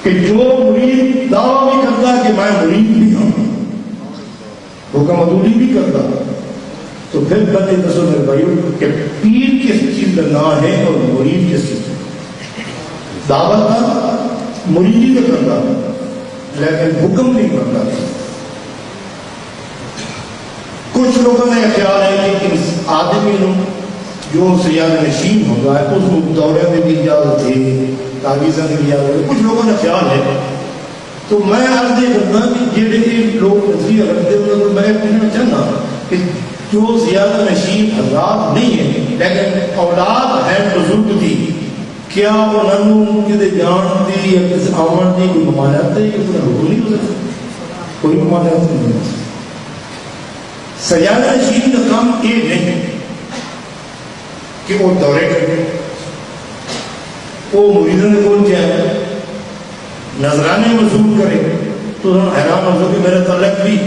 کہ جو مرید دعویٰ بھی کرتا ہے کہ میں مرید بھی ہوں، حکم عدولی بھی کرتا، تو پھر بندے دسو میرے بھائیو کہ پیر کس چیز کا نام ہے اور مرید کس چیز کا؟ دعوت کا مریدی کا کرتا لیکن حکم نہیں کرتا۔ کچھ لوگوں نے خیال ہے کہ اس آدمی جو سیادہ نشین ہوگا ہے اس کو دورے میں بھی اجازت ہے، تعویذیں بھی اجازت ہے، کچھ لوگوں نے خیال ہے۔ تو میں عرض یہ کرتا کہ جہے لوگ نظریہ رکھتے ہیں تو میں پوچھنا چاہنا کہ جو زیادہ نشین حضرات نہیں ہیں لیکن اولاد ہے بزرگ دی، کیا انہوں کسی جان دی یا کسی آمن دی کوئی ممانعت ہے؟ یہ کوئی حکم نہیں ہو سکتا، کوئی ممانعت نہیں ہو سکتا۔ سیادہ نشین کا کام یہ نہیں کہ وہ دورے کرے، وہ مریدوں نے کون جائے نظرانے وصول کرے۔ تو حیران ہو کہ میرا تعلق بھی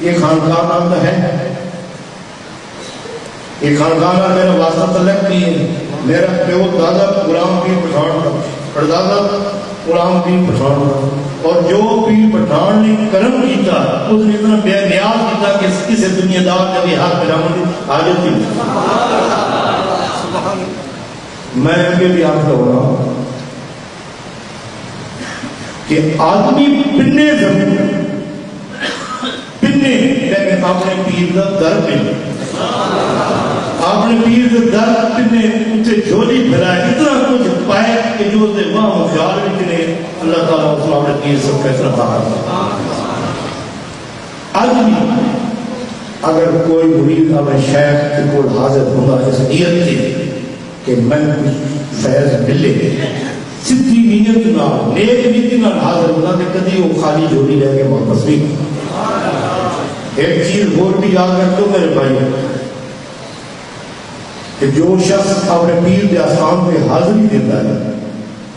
یہ خانقاہ نام کا ہے، یہ خانقاہ میں میرا واسطہ تعلق بھی ہے، میرا پیو دادا غلام پیر پٹھان کا، پردادا غلام پیر پٹھان کا، اور جو پیر پٹھان نے کرم کیتا اس نے اتنا بے نیاز کیتا کہ کسی دنیا دار جب یہ ہاتھ پھیلانے کی حاجت تھی۔ میں اگے بھی آپ کا ہو رہا ہوں کہ آدمی پنے زمین پنے لیکن آپ نے پیر کا در پنے، آپ نے پیر کا در پنے اتنے جھولی پھیلائے، اتنا کچھ پائے کہ جو اس نے وہاں خیال بھی چلے اللہ تعالیٰ اس نے پیر سب کا اتنا باہر۔ آدمی اگر کوئی مرید اپنے شیخ کے کول حاضر ہوگا اس نیت سے کہ میں کچھ فیض ملے، سدھی نیت نہ نیک نیت نہ حاضر ہونا کہ کدی وہ خالی جھولی رہ کے واپس نہیں۔ ایک چیز اور بھی یاد رکھ دو میرے بھائی کہ جو شخص اپنے پیر کے آستان پہ حاضری دیتا ہے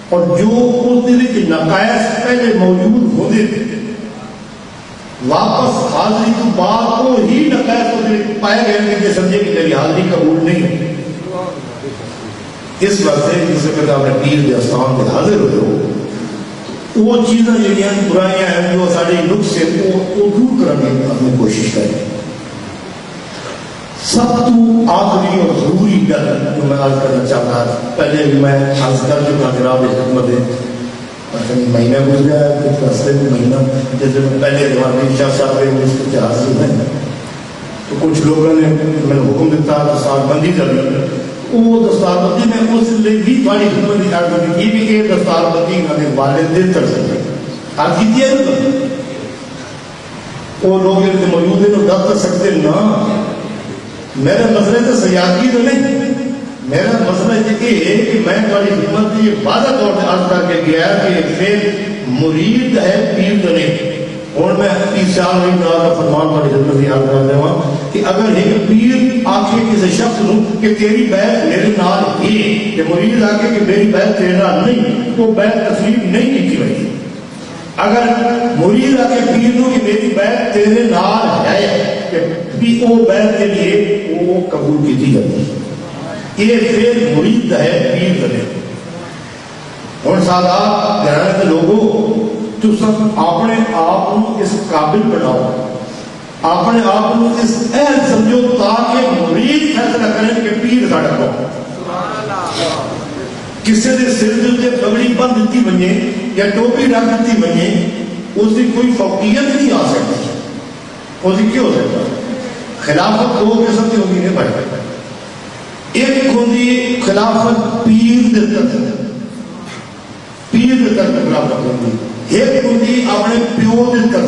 اور جو اس دن کے نقائص پہلے موجود ہوتے تھے واپس حاضری تو بعد کو ہی نقائص پائے گئے کہ سمجھے کہ میری حاضری قبول نہیں ہے۔ اس وقت سے جس وقت آپ نے پیر کے آستان پہ حاضر ہوتے ہو وہ چیزیں جہاں برائیاں ہیں جو سارے نقص سے وہ دور کرنے کی اپنی کوشش کریں۔ سب تو آخری اور ضروری گل جو میں عرض کرنا چاہتا ہوں، پہلے بھی میں عرض کر چکا جناب خدمت مہینہ گزرا ہے کچھ رستے میں مہینہ جیسے میں پہلے زمانے شاہ صاحب اس کے جہاز سے ہیں تو کچھ لوگوں نے میں حکم دیتا دستار بندی کرنی، وہ دستار بندی میں اس لیے بھی تھوڑی خدمت کی عرض کی بھی کہ دستار بندی کا والد دل کر سکتے عرض کی ہے وہ لوگ موجود ہیں ڈر کر سکتے نہ۔ میرا مسئلہ تو سیادگی تو نہیں، میرا مسئلہ یہ ہے کہ میں تھوڑی خدمت یہ واضح طور پہ عرض کر کے گیا کہ پھر مرید ہے پیر تو نہیں۔ اور میں 30 سال ہوئی کا فرمان والی خدمت یہ عرض کر دوں کہ اگر ایک پیر آکے کسی شخص نو کہ تیری بیعت میرے نال ہی کہ مرید آکے کہ میری بیعت تیرے نال نہیں تو بیعت تسلیم نہیں کی بھائی۔ اگر مرید آکے پیر نو کہ میری بیعت تیرے نال ہے کہ بھی وہ بیعت کے لیے وہ قبول کی تھی جاتی، یہ پھر مرید ہے پیر کرے۔ اور سادات گھرانے کے لوگوں تو سب اپنے آپ اس قابل بناؤ، اپنے آپ اس اہل سمجھو تاکہ مرید فیصلہ کریں کہ پیر ساڑھا کو کسی دے سر دے پگڑی بند دیتی بنیے یا ٹوپی رکھ دیتی بنیے اس کی کوئی فوقیت نہیں آ سکتی۔ اس کی کیوں ہو سکتا؟ خلافت دو قسم کی ہوگی ہے بھائی، ایک ہوگی خلافت پیر دے تک، پیر دے تک خلافت ہوگی، ایک ہوگی اپنے پیو دے تک۔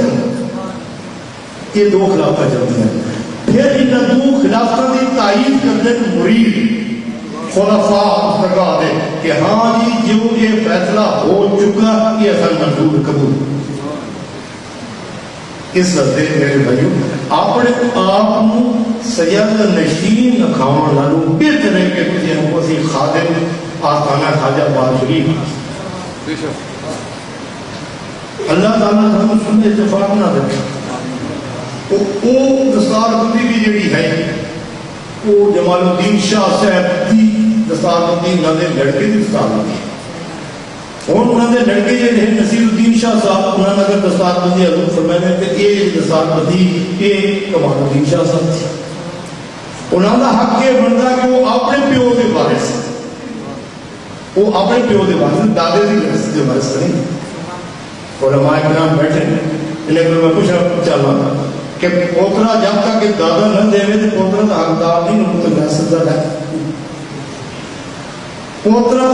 یہ دو خلافت چلتی ہیں۔ پھر ان دو خلافتوں کی تائید کرتے مرید خلفاء مستقا دے کہ ہاں جی جو یہ فیصلہ ہو چکا یہ اصل منظور قبول۔ اس وقت میرے بھائیوں اپنے آپ سید نشین کھاؤں لالوں بہتر ہے کہ کسی ہم کو سی خادم آستانہ خواجہ بال شریف اللہ تعالیٰ ہم سن اتفاق نہ رکھے۔ وہ دستار بندی بھی جڑی ہے وہ جمال الدین شاہ صاحب کی دستار بندی نہ دے لڑکے کی دستار بندی ہوں انہوں نے لڑکے جہے نصیر الدین شاہ صاحب انہوں نے اگر دستار بندی حضور فرمائے کہ یہ دستار بندی یہ کمال الدین شاہ صاحب تھی. انہوں کا حق یہ بنتا کہ وہ اپنے پیو کے وارث وہ اپنے پیو کے وارث دادے کی وراثت کے وارث نہیں. علماء کرام بیٹھے انہیں کو میں پوچھنا چاہوں کہ پوترا جب تک کہ دادا نہ دے تو پوترا کا حقدار نہیں ان کو وراثت کا ہے. پوترا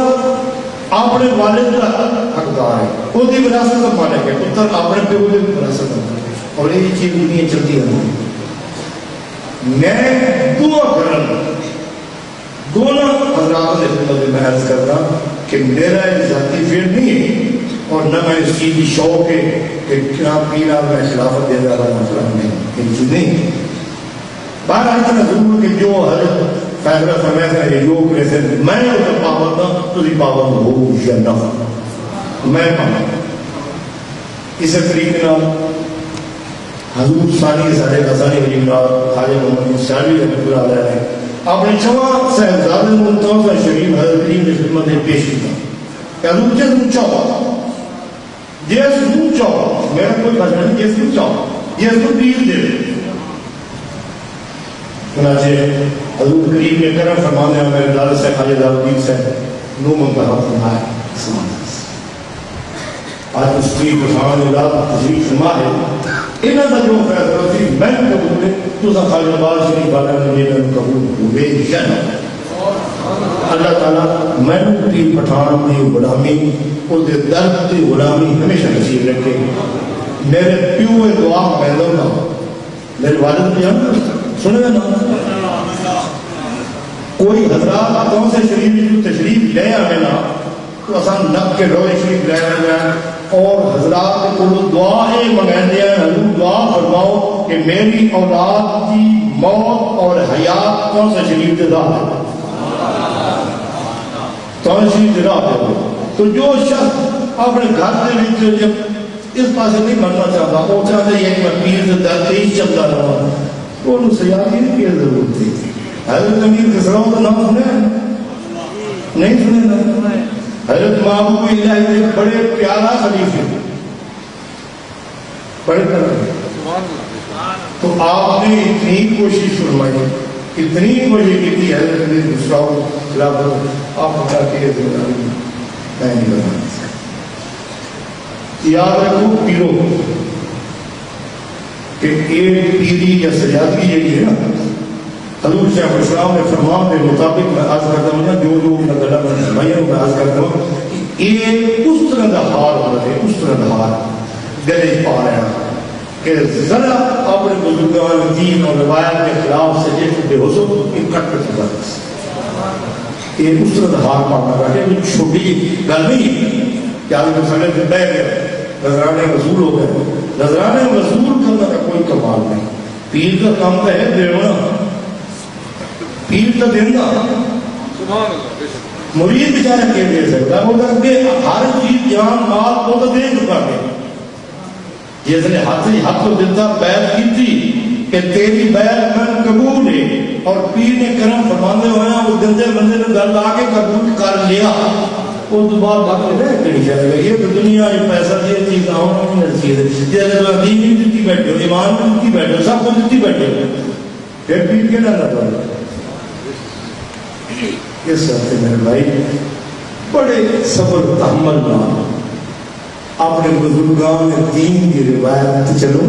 اپنے والد کا حقدار ہے وہ وراثت کا مالک ہے. پتر اپنے پیو کی وراثت کا مالک ہے. اور یہ چیز دنیا چلتی ہے. میں دعا کرنا دونوں حضرات نے خدمت میں عرض کرنا کہ میرا ایک ذاتی فیل نہیں ہے اور نہ میں اس چیز کی شوق ہے کہ کیا پیرا میں خلافت دے رہا مسئلہ نہیں ان چیز نہیں. باہر اتنا ضرور کہ جو حضرت فیصلہ فرمایا تھا یہ لوگ ایسے میں اس پابند نہ تھی پابند ہو یا نہ میں پابند. اس طریقے حضور ثانی سارے غزالی ولی اللہ خواجہ محمد شاہی رحمۃ اللہ علیہ نے اپنے چواں صاحبزادے ممتاز شریف حضرت کریم کی خدمت میں پیش کیا کہ حضور جس نو چاہو جس نو چاہو میرا کوئی فیصلہ نہیں جس نو چاہو جس نو پیر دے. چنانچہ حضور کریم نے کرم فرمانے میں میرے دادا سے خواجہ دارالدین سے نو منتخب فرمایا. آج اس کی پٹھان اللہ تشریف فرما ہے انہوں نے جو فیصلہ تھی میں قبول ہے تو خواجہ نواز شریف والا نے یہ قبول ہوئے یا نہ. اللہ تعالیٰ میں پیر پٹھان کی غلامی اس کے درد کی غلامی ہمیشہ نصیب رکھے. میرے پیو دعا پہلو نہ میرے والد بھی ہم سنے گا نا کوئی حضرات کون سے شریف جو تشریف لے آئے نا تو آسان نب کے روئے شریف لے آئے اور حضرات کو دعائیں منگائیں دیا حضور دعا فرماؤ کہ میری اولاد کی موت اور حیات کون سے شریف دے دار ہے کون شریف دے دار ہے. تو جو شخص اپنے گھر دے وچ جب اس پاسے نہیں مرنا چاہتا وہ چاہتا ہے کہ میں پیر سے درد ہی چلتا رہا وہ انہوں سیاحتی کی ضرورت تھی. حضرت امیر خسرو کا نام سنے نہیں سنے نا. حضرت محبوب الہی کے بڑے پیارا خلیفے بڑے پیارا. تو آپ نے اتنی کوشش فرمائی اتنی کوشش کی تھی حضرت امیر خسرو خلافت آپ بتا کے میں نہیں بتا سکتا. یاد رکھو پیرو کہ ایک پیری یا سجادگی یہی ہے نا. حضور شیخ الاسلام نے فرمان کے مطابق میں عرض کرتا ہوں جو لوگ میں گلا بھائیوں میں عرض کرتا ہوں یہ اس طرح کا ہار ہو رہے اس طرح کا ہار گلے پا رہے ہیں کہ ذرا اپنے بزرگان دین اور روایت کے خلاف سے جیسے بے حضور یہ کٹ کر چکا یہ اس طرح کا ہار پانا رہا ہے چھوٹی گل نہیں کہ آدمی سڑے سے بہ گئے نظرانے وصول ہو گئے. نظرانے وصول کرنا کا کوئی کمال نہیں. پیر کا کام تو ہے دینا پیر تو دینا مرید بیچارہ کیا دے سکتا وہ کہ ہر چیز جان مال وہ تو دے چکا ہے. جس نے ہاتھ سے ہاتھ کو دیتا بیعت کی تھی کہ تیری بیعت میں قبول ہے اور پیر نے کرم فرمانے ہوئے وہ دندے بندے نے گل آ کے قبول کر لیا. وہ تو بعد باقی رہ کری جائے گا. یہ تو دنیا یہ پیسہ دے چیز آؤں نہیں چیز ہے جیسے دین بھی دیتی بیٹھے ہو ایمان بھی دیتی بیٹھے ہو سب کو دیتی بیٹھے ہو پھر پیر کے نہ لگا. اس ہفتے میرے بھائی بڑے صبر تحمل نہ اپنے بزرگان دین کی روایت چلو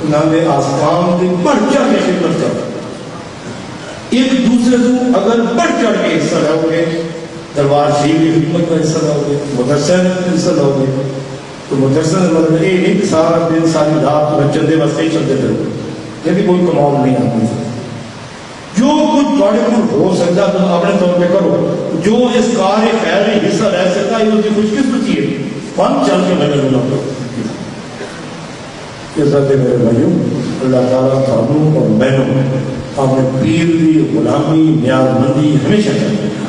نام آسمان کے بڑھ چڑھ کے خدمت کرو. ایک دوسرے کو اگر بڑھ چڑھ کے حصہ رہو گے دربار شریف کی خدمت کا حصہ رہو گے مدرسے میں حصہ رہو گے تو مدرسے میں مطلب یہ نہیں کہ سارا دن ساری رات بچے دے بس کہیں چلتے رہو یہ بھی کوئی کمال نہیں آتی. جو کچھ تھوڑے کو ہو سکتا تو اپنے طور پہ کرو. جو اس کار خیر میں حصہ رہ سکتا ہے اس کی کچھ قسمت ہے فن چل کے میرے بنا کرو. اس طرح میرے بھائیوں اللہ تعالیٰ تعلق اور بہنوں اپنے پیر کی غلامی نیاز مندی ہمیشہ چاہتے ہیں.